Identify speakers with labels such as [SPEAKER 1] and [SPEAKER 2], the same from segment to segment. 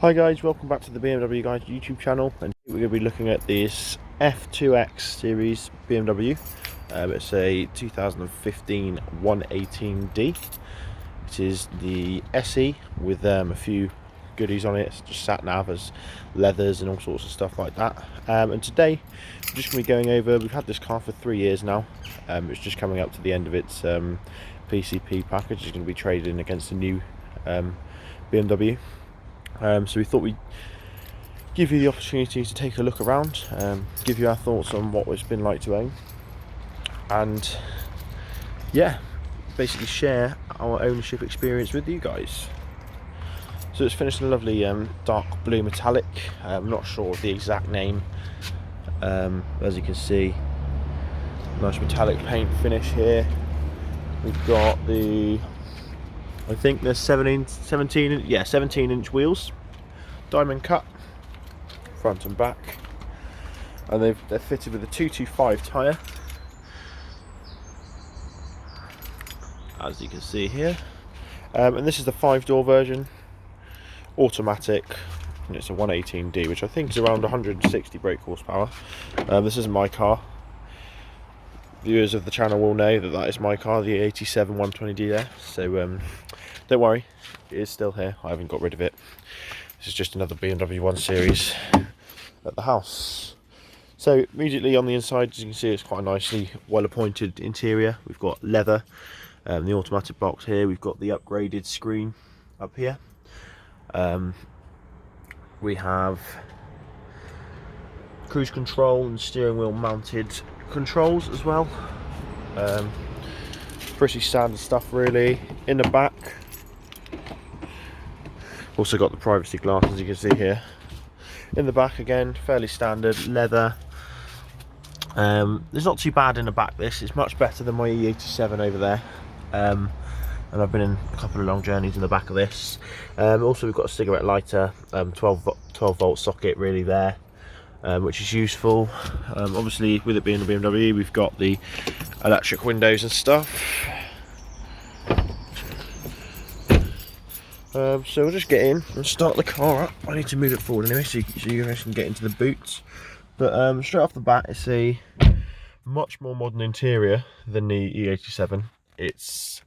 [SPEAKER 1] Hi guys, welcome back to the BMW Guys YouTube channel, and we're going to be looking at this F2X series BMW. It's a 2015 118D. It is the SE with a few goodies on it. It's just sat nav, as leathers and all sorts of stuff like that. And today we're just going to be going over, we've had this car for 3 years now. It's just coming up to the end of its PCP package. It's going to be traded in against a new BMW. So we thought we'd give you the opportunity to take a look around, give you our thoughts on what it's been like to own, and yeah, basically share our ownership experience with you guys. So it's finished in a lovely dark blue metallic. I'm not sure of the exact name. As you can see, nice metallic paint finish here. We've got the, I think there's 17-inch wheels, diamond cut, front and back, and they're fitted with a 225 tyre, as you can see here. And this is the 5-door version, automatic, and it's a 118D, which I think is around 160 brake horsepower. This isn't my car. Viewers of the channel will know that that is my car, the 87 120D there, so don't worry, it is still here. I haven't got rid of it. This is just another BMW 1 Series at the house. So immediately on the inside, as you can see, it's quite a nicely well appointed interior. We've got leather, the automatic box here. We've got the upgraded screen up here. We have cruise control and steering wheel mounted controls as well. Pretty standard stuff really. In the back, also got the privacy glass, as you can see here. In the back again, fairly standard leather. It's not too bad in the back. This is much better than my E87 over there. And I've been in a couple of long journeys in the back of this. Also we've got a cigarette lighter, 12 volt socket really there, which is useful. Obviously with it being a BMW, we've got the electric windows and stuff. So we'll just get in and start the car up. I need to move it forward anyway, so you guys can get into the boots. But straight off the bat, it's a much more modern interior than the E87. It's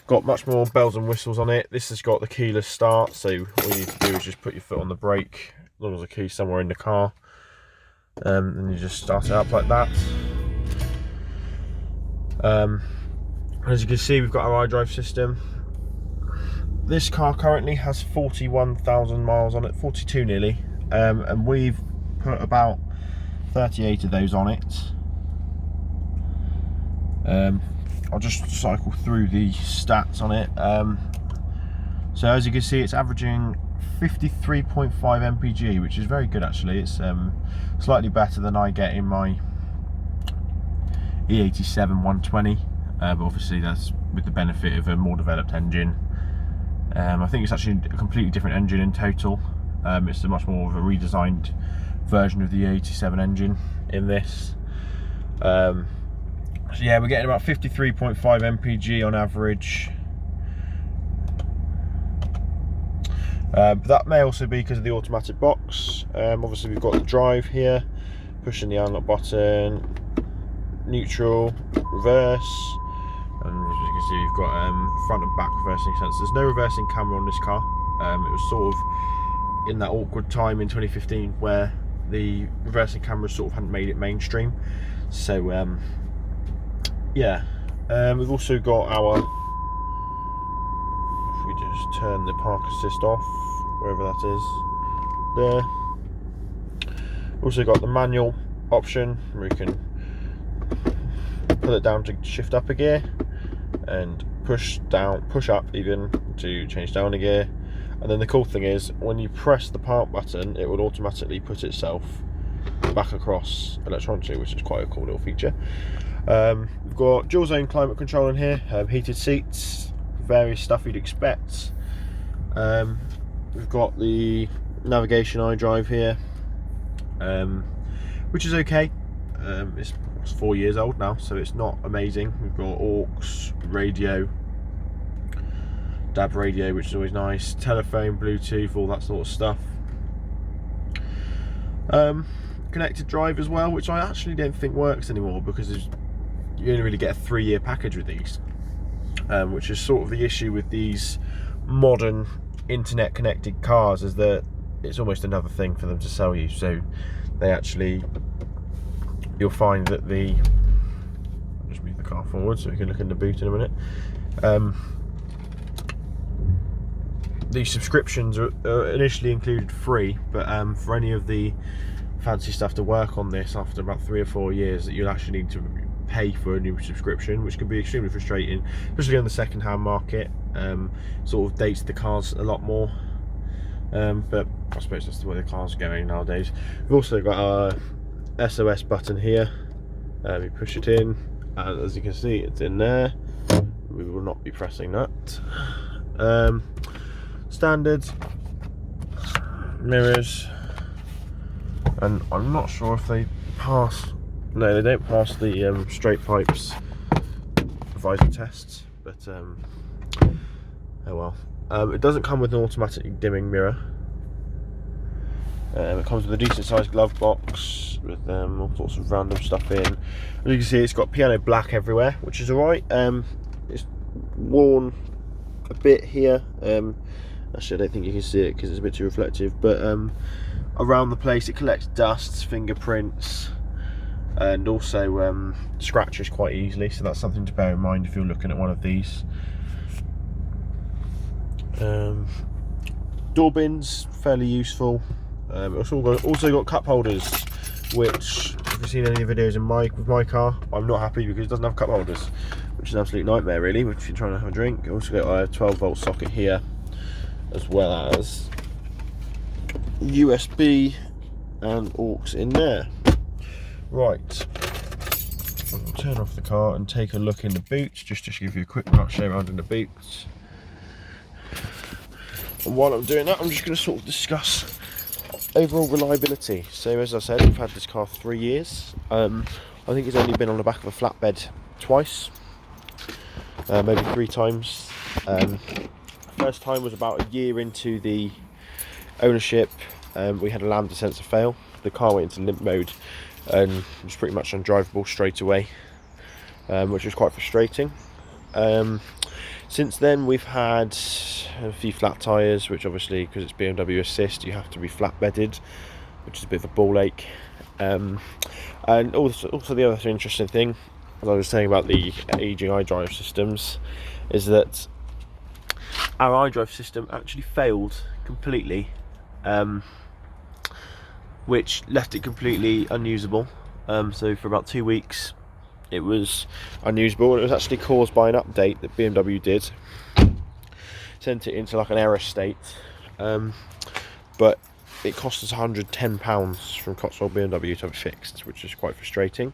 [SPEAKER 1] got much more bells and whistles on it. This has got the keyless start, so all you need to do is just put your foot on the brake, as long as the key's somewhere in the car, and you just start it up like that. As you can see, we've got our iDrive system. This car currently has 41,000 miles on it, 42 nearly, and we've put about 38 of those on it. I'll just cycle through the stats on it. So as you can see, it's averaging 53.5 mpg, which is very good actually. It's slightly better than I get in my E87 120, but obviously that's with the benefit of a more developed engine. I think it's actually a completely different engine in total. It's a much more of a redesigned version of the E87 engine in this. So yeah, we're getting about 53.5 mpg on average. But that may also be because of the automatic box. Obviously we've got the drive here, pushing the unlock button, neutral, reverse, and as you can see, you've got front and back reversing sensors. There's no reversing camera on this car. It was sort of in that awkward time in 2015 where the reversing cameras sort of hadn't made it mainstream. So yeah, we've also got our, if we just turn the park assist off, wherever that is, there. Also got the manual option where you can pull it down to shift up a gear, and push up even to change down a gear. And then the cool thing is, when you press the park button, it will automatically put itself back across electronically, which is quite a cool little feature. We've got dual zone climate control in here, heated seats, various stuff you'd expect. We've got the navigation iDrive here, which is okay. It's 4 years old now, so it's not amazing. We've got aux, radio, DAB radio, which is always nice, telephone, Bluetooth, all that sort of stuff. Connected drive as well, which I actually don't think works anymore, because you only really get a 3-year package with these, which is sort of the issue with these modern internet connected cars, is that it's almost another thing for them to sell you. So they actually, you'll find that I'll just move the car forward so we can look in the boot in a minute. These subscriptions are initially included free, but for any of the fancy stuff to work on this, after about 3 or 4 years, that you'll actually need to pay for a new subscription, which can be extremely frustrating, especially on the second-hand market. Sort of dates the cars a lot more, but I suppose that's the way the cars are going nowadays. We've also got our SOS button here. We push it in, and as you can see, it's in there. We will not be pressing that. Standard mirrors, and I'm not sure if they pass. No, they don't pass the straight pipes visor tests, but oh well. It doesn't come with an automatic dimming mirror. It comes with a decent sized glove box with all sorts of random stuff in. As you can see, it's got piano black everywhere, which is alright. It's worn a bit here. Actually, I don't think you can see it because it's a bit too reflective, but around the place it collects dust, fingerprints, and also scratches quite easily, so that's something to bear in mind if you're looking at one of these. Door bins, fairly useful. It's also got cup holders, which, if you've seen any videos with my car, I'm not happy because it doesn't have cup holders, which is an absolute nightmare really if you're trying to have a drink. I've also got a 12-volt socket here, as well as USB and aux in there. Right, I'll turn off the car and take a look in the boot, just to give you a quick show around in the boot. And while I'm doing that, I'm just going to sort of discuss overall reliability. So as I said, we've had this car 3 years. I think it's only been on the back of a flatbed twice, maybe 3 times. First time was about a year into the ownership. We had a lambda sensor fail. The car went into limp mode and was pretty much undrivable straight away, which was quite frustrating. Since then we've had a few flat tyres, which obviously, because it's BMW assist, you have to be flat bedded, which is a bit of a ball ache. And also the other interesting thing, as I was saying about the aging iDrive systems, is that our iDrive system actually failed completely, which left it completely unusable. So for about 2 weeks it was unusable, and it was actually caused by an update that BMW did. Sent it into like an error state, but it cost us £110 from Cotswold BMW to have it fixed, which is quite frustrating,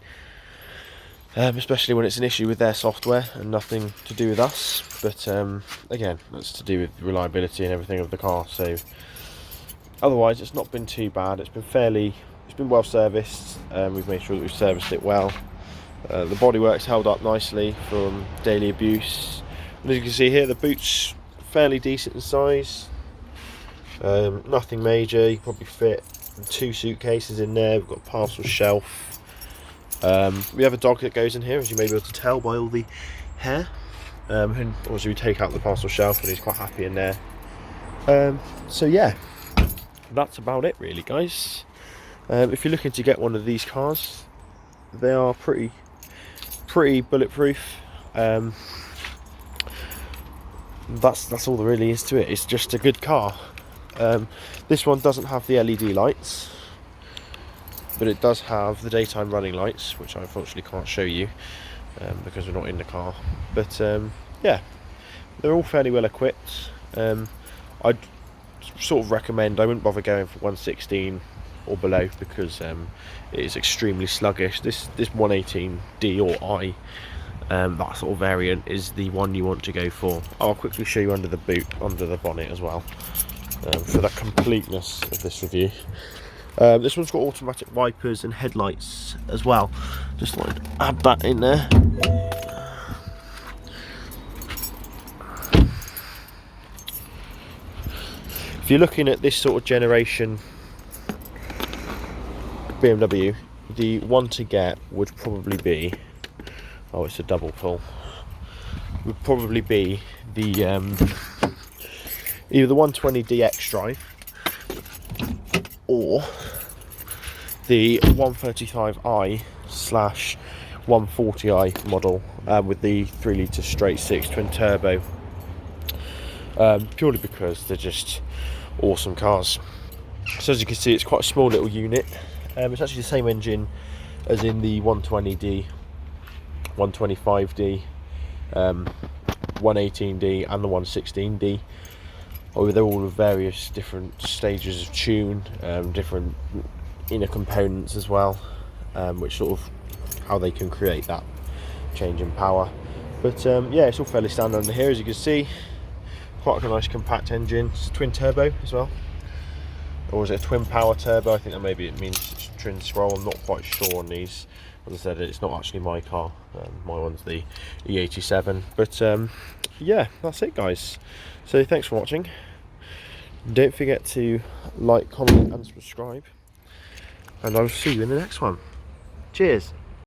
[SPEAKER 1] especially when it's an issue with their software and nothing to do with us. But again, that's to do with reliability and everything of the car. So otherwise it's not been too bad. It's been well serviced. We've made sure that we've serviced it well. The bodywork's held up nicely from daily abuse, and as you can see here, the boot's fairly decent in size. Nothing major. You can probably fit 2 suitcases in there. We've got a parcel shelf. We have a dog that goes in here, as you may be able to tell by all the hair. And also we take out the parcel shelf, and he's quite happy in there. So yeah, that's about it really, guys. If you're looking to get one of these cars, they are pretty bulletproof. That's all there really is to it. It's just a good car. This one doesn't have the LED lights, but it does have the daytime running lights, which I unfortunately can't show you because we're not in the car. But yeah, they're all fairly well equipped. I'd sort of recommend, I wouldn't bother going for 116 or below, because it is extremely sluggish. This 118D or I, that sort of variant, is the one you want to go for. I'll quickly show you under the boot, under the bonnet as well, for the completeness of this review. This one's got automatic wipers and headlights as well. Just wanted to add that in there. If you're looking at this sort of generation BMW, the one to get would probably be, oh, it's a double pull, would probably be the either the 120D X-Drive or the 135i / 140i model with the 3 litre straight 6 twin turbo, purely because they're just awesome cars. So as you can see, it's quite a small little unit. It's actually the same engine as in the 120D, 125D, 118D and the 116D. They're all of various different stages of tune, different inner components as well, which sort of how they can create that change in power. But yeah, it's all fairly standard under here, as you can see. Quite a nice compact engine. It's a twin turbo as well, or is it a twin power turbo? I think that maybe it means it's twin scroll. I'm not quite sure on these. As I said, it's not actually my car. My one's the E87. But yeah, that's it, guys. So thanks for watching. Don't forget to like, comment and subscribe, and I'll see you in the next one. Cheers.